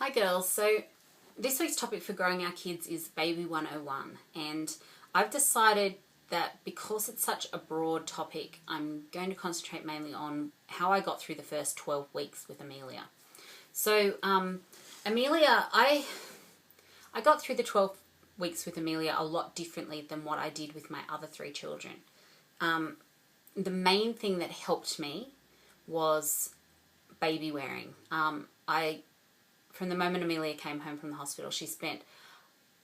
Hi girls, so this week's topic for growing our kids is Baby 101, and I've decided that because it's such a broad topic, I'm going to concentrate mainly on how I got through the first 12 weeks with Amelia. So Amelia, I got through the 12 weeks with Amelia a lot differently than what I did with my other three children. The main thing that helped me was baby wearing. From the moment Amelia came home from the hospital, she spent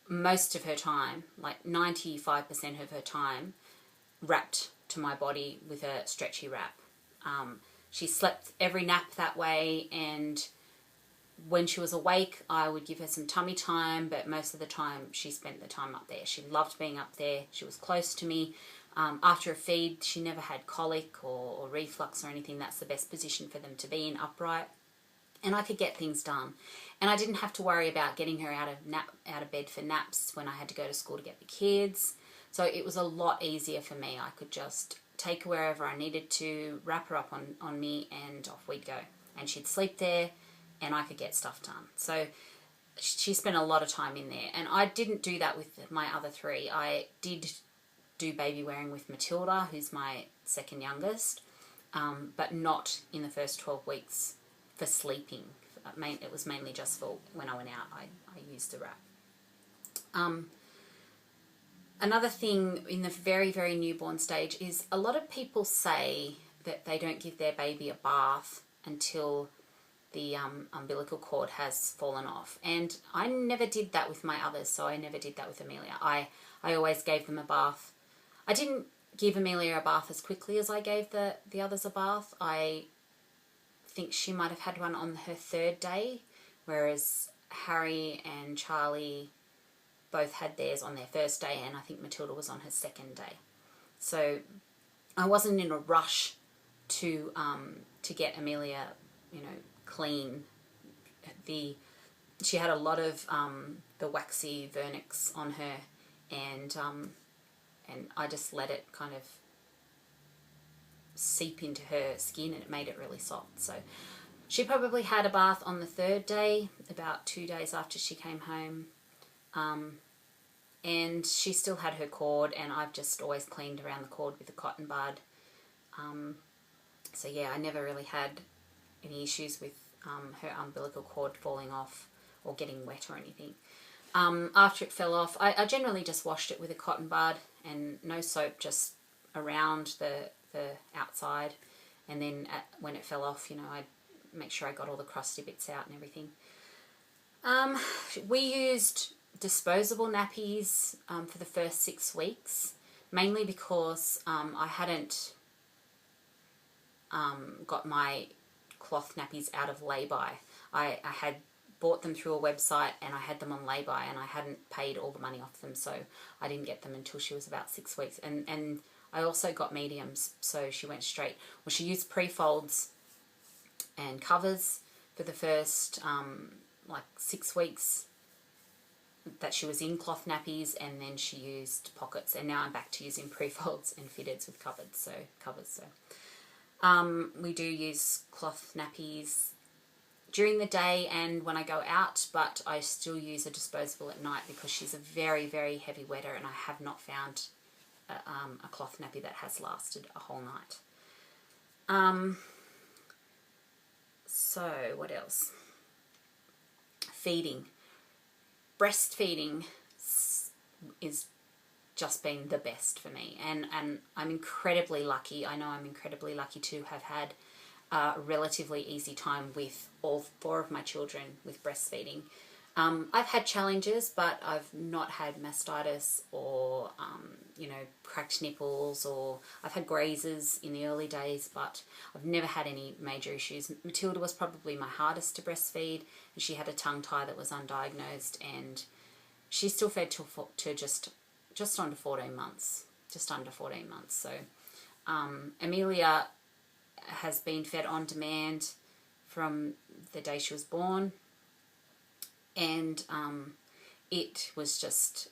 most of her time, like 95% of her time, wrapped to my body with a stretchy wrap. She slept every nap that way, and when she was awake, I would give her some tummy time, but most of the time she spent the time up there. She loved being up there. She was close to me. After a feed, she never had colic or reflux or anything. That's the best position for them to be in, upright. And I could get things done. And I didn't have to worry about getting her out of bed for naps when I had to go to school to get the kids. So it was a lot easier for me. I could just take her wherever I needed to, wrap her up on me, and off we'd go. And she'd sleep there, and I could get stuff done. So she spent a lot of time in there. And I didn't do that with my other three. I did do baby wearing with Matilda, who's my second youngest, but not in the first 12 weeks for sleeping. It was mainly just for when I went out, I used the wrap. Another thing in the very, very newborn stage is a lot of people say that they don't give their baby a bath until the umbilical cord has fallen off. And I never did that with my others, so I never did that with Amelia. I always gave them a bath. I didn't give Amelia a bath as quickly as I gave the others a bath. I think she might have had one on her third day, whereas Harry and Charlie both had theirs on their first day, and I think Matilda was on her second day. So I wasn't in a rush to get Amelia, clean. She had a lot of the waxy vernix on her, and I just let it kind of seep into her skin, and it made it really soft. So she probably had a bath on the third day, about 2 days after she came home, and she still had her cord, and I've just always cleaned around the cord with a cotton bud. So yeah, I never really had any issues with her umbilical cord falling off or getting wet or anything. After it fell off, I generally just washed it with a cotton bud and no soap, just around the outside, and then when it fell off, I'd make sure I got all the crusty bits out and everything. We used disposable nappies for the first 6 weeks, mainly because I hadn't got my cloth nappies out of lay-by. I had bought them through a website, and I had them on lay-by, and I hadn't paid all the money off them, so I didn't get them until she was about 6 weeks. And I also got mediums, so she went straight. Well, she used pre-folds and covers for the first 6 weeks that she was in cloth nappies, and then she used pockets, and now I'm back to using pre-folds and fitteds with covers. We do use cloth nappies during the day and when I go out, but I still use a disposable at night because she's a very, very heavy wetter, and I have not found a cloth nappy that has lasted a whole night. So what else? Feeding. Breastfeeding is just been the best for me, and I'm incredibly lucky. I know I'm incredibly lucky to have had a relatively easy time with all 4 of my children with breastfeeding. I've had challenges, but I've not had mastitis or cracked nipples, or I've had grazes in the early days, but I've never had any major issues. Matilda was probably my hardest to breastfeed, and she had a tongue tie that was undiagnosed, and she still fed to just under 14 months, So Amelia has been fed on demand from the day she was born, and it was just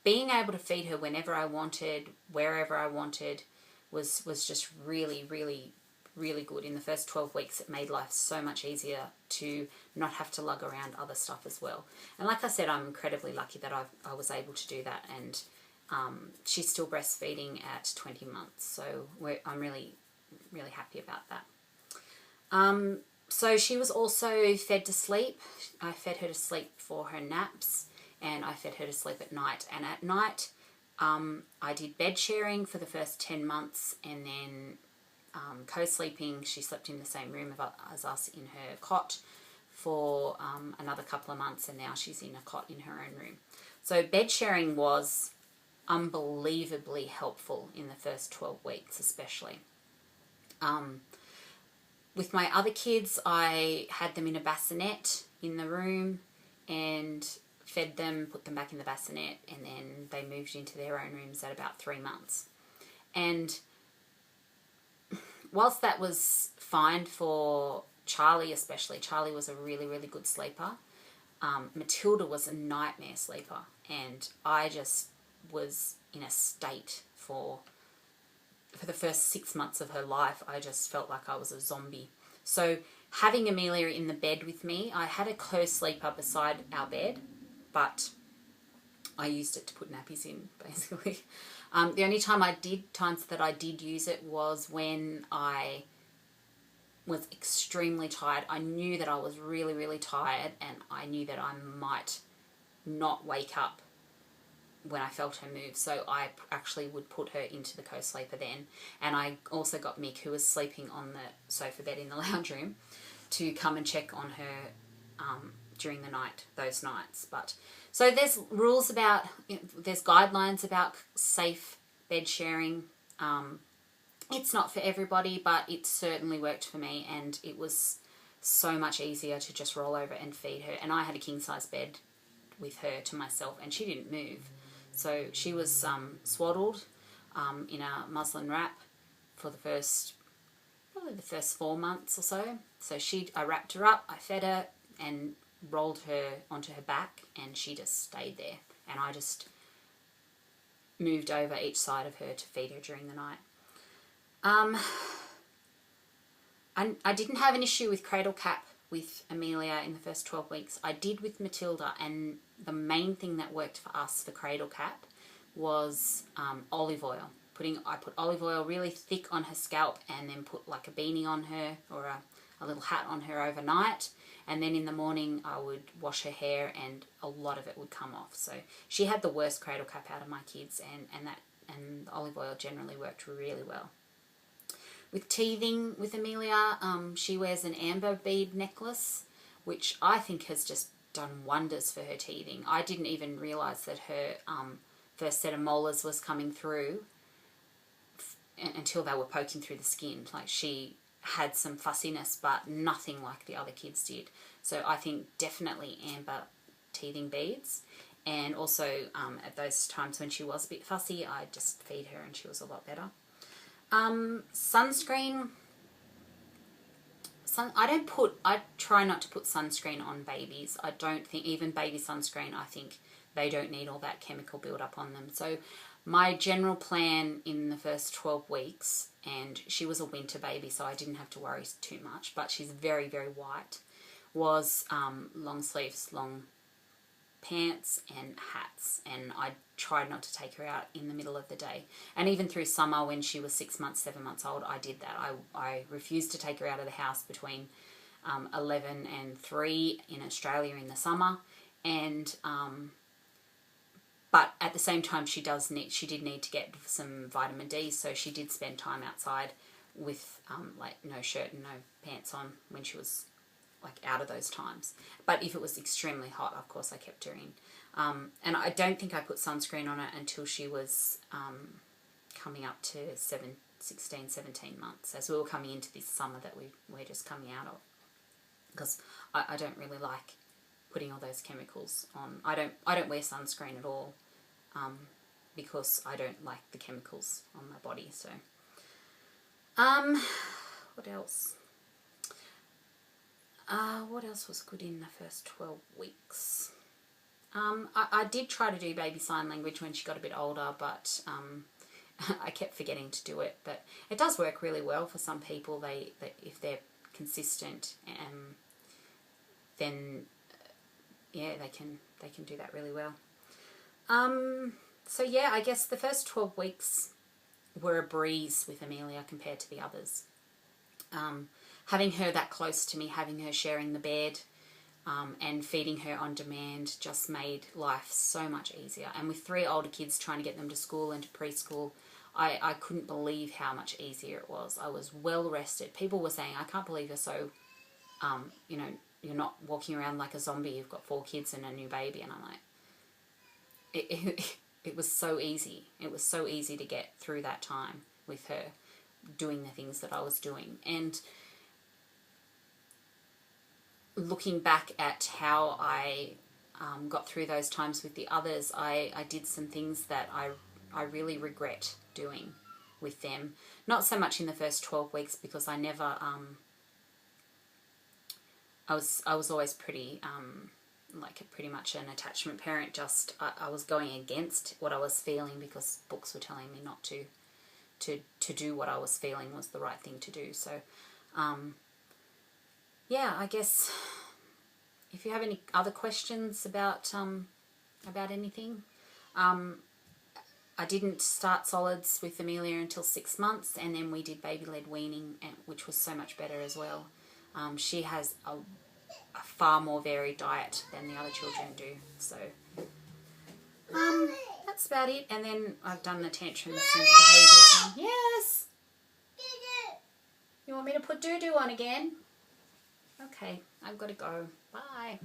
being able to feed her whenever I wanted, wherever I wanted, was just really, really really good. In the first 12 weeks, it made life so much easier to not have to lug around other stuff as well. And like I said, I'm incredibly lucky that I was able to do that, and she's still breastfeeding at 20 months, so I'm really, really happy about that. So she was also fed to sleep. I fed her to sleep for her naps, and I fed her to sleep at night. And at night, I did bed sharing for the first 10 months, and then co-sleeping. She slept in the same room as us in her cot for another couple of months, and now she's in a cot in her own room. So bed sharing was unbelievably helpful in the first 12 weeks especially. With my other kids, I had them in a bassinet in the room and fed them, put them back in the bassinet, and then they moved into their own rooms at about 3 months. And whilst that was fine for Charlie especially, Charlie was a really, really good sleeper. Matilda was a nightmare sleeper, and I just was in a state for the first 6 months of her life. I just felt like I was a zombie. So having Amelia in the bed with me, I had a co-sleeper beside our bed, but I used it to put nappies in, basically. The only times that I did use it was when I was extremely tired. I knew that I was really, really tired, and I knew that I might not wake up when I felt her move, so I actually would put her into the co-sleeper then. And I also got Mick, who was sleeping on the sofa bed in the lounge room, to come and check on her during the night, those nights. But so there's rules about, there's guidelines about safe bed sharing. It's not for everybody, but it certainly worked for me, and it was so much easier to just roll over and feed her. And I had a king-size bed with her to myself, and she didn't move. So she was swaddled in a muslin wrap for probably the first 4 months or so. So I wrapped her up, I fed her, and rolled her onto her back, and she just stayed there. And I just moved over each side of her to feed her during the night. I didn't have an issue with cradle cap with Amelia in the first 12 weeks. I did with Matilda, and the main thing that worked for us for cradle cap was olive oil. I put olive oil really thick on her scalp, and then put like a beanie on her, or a little hat on her overnight, and then in the morning I would wash her hair, and a lot of it would come off. So she had the worst cradle cap out of my kids, and olive oil generally worked really well. With teething with Amelia, she wears an amber bead necklace, which I think has just done wonders for her teething. I didn't even realise that her first set of molars was coming through until they were poking through the skin. Like, she had some fussiness, but nothing like the other kids did. So I think definitely amber teething beads. And also at those times when she was a bit fussy, I'd just feed her and she was a lot better. Sunscreen. I try not to put sunscreen on babies. I don't think, even baby sunscreen, I think they don't need all that chemical build-up on them. So my general plan in the first 12 weeks, and she was a winter baby, so I didn't have to worry too much, but she's very, very white, was long sleeves, long pants and hats, and I tried not to take her out in the middle of the day. And even through summer, when she was 6 months, 7 months old, I did that. I refused to take her out of the house between 11 and 3 in Australia in the summer, and but at the same time she did need to get some vitamin D, so she did spend time outside with like no shirt and no pants on when she was like out of those times. But if it was extremely hot, of course I kept her in. And I don't think I put sunscreen on her until she was coming up to 16, 17 months, as we were coming into this summer that we're just coming out of. Because I don't really like putting all those chemicals on. I don't wear sunscreen at all because I don't like the chemicals on my body. So, what else? What else was good in the first 12 weeks? I did try to do baby sign language when she got a bit older, but I kept forgetting to do it, but it does work really well for some people. They if they're consistent, then yeah, they can do that really well. So yeah, I guess the first 12 weeks were a breeze with Amelia compared to the others. Having her that close to me, having her sharing the bed, and feeding her on demand just made life so much easier. And with 3 older kids, trying to get them to school and to preschool, I couldn't believe how much easier it was. I was well rested. People were saying, I can't believe you're so, you're not walking around like a zombie. You've got 4 kids and a new baby. And I'm like, it was so easy. It was so easy to get through that time with her doing the things that I was doing. And looking back at how I got through those times with the others, I did some things that I really regret doing with them. Not so much in the first 12 weeks, because I never, I was always pretty, pretty much an attachment parent. Just, I was going against what I was feeling because books were telling me not to do what I was feeling was the right thing to do. So, yeah, I guess if you have any other questions about anything, I didn't start solids with Amelia until 6 months, and then we did baby-led weaning, which was so much better as well. She has a far more varied diet than the other children do, so that's about it. And then I've done the tantrums and behaviours. Yes. You want me to put doo-doo on again? Okay, I've got to go. Bye.